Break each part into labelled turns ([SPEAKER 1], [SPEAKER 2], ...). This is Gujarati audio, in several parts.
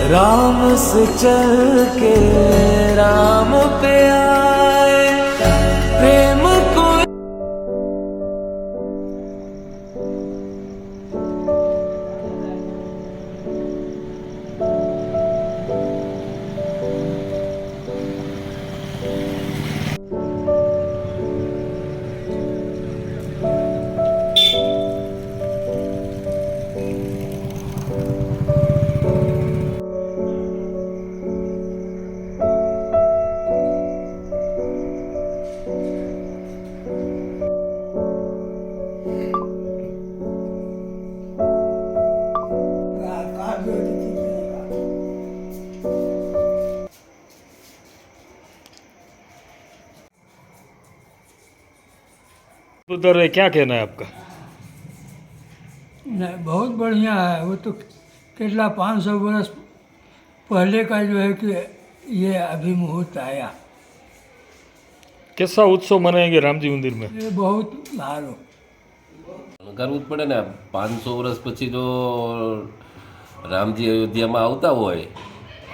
[SPEAKER 1] राम से चल के राम पे आए प्रेम को।
[SPEAKER 2] उधर है, क्या कहना है आपका?
[SPEAKER 3] नहीं, बहुत बढ़िया है। वो तो केटला 500 वर्ष पहले का जो है कि ये अभी मुहूर्त आया।
[SPEAKER 2] कैसा उत्सव मनाएंगे रामजी मंदिर में?
[SPEAKER 3] ये बहुत सारो
[SPEAKER 4] કરવું જ પડે ને. 500 વર્ષ પછી જો રામજી અયોધ્યામાં આવતા હોય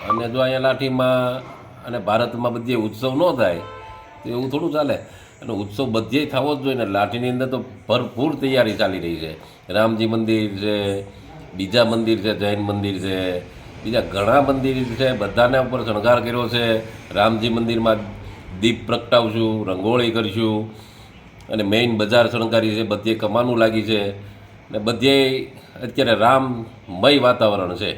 [SPEAKER 4] અને જો અહીંયા લાઠીમાં અને ભારતમાં બધે ઉત્સવ ન થાય તો એવું થોડું ચાલે. અને ઉત્સવ બધે થવો જ જોઈએ ને. લાઠીની અંદર તો ભરપૂર તૈયારી ચાલી રહી છે. રામજી મંદિર છે, બીજા મંદિર છે, જૈન મંદિર છે, બીજા ઘણા મંદિર છે, બધાના ઉપર શણગાર કર્યો છે. રામજી મંદિરમાં દીપ પ્રગટાવશું, રંગોળી કરીશું અને મેઇન બજાર શણગારી છે, બધે કમાનું લાગી છે ને બધે અત્યારે રામમય વાતાવરણ છે.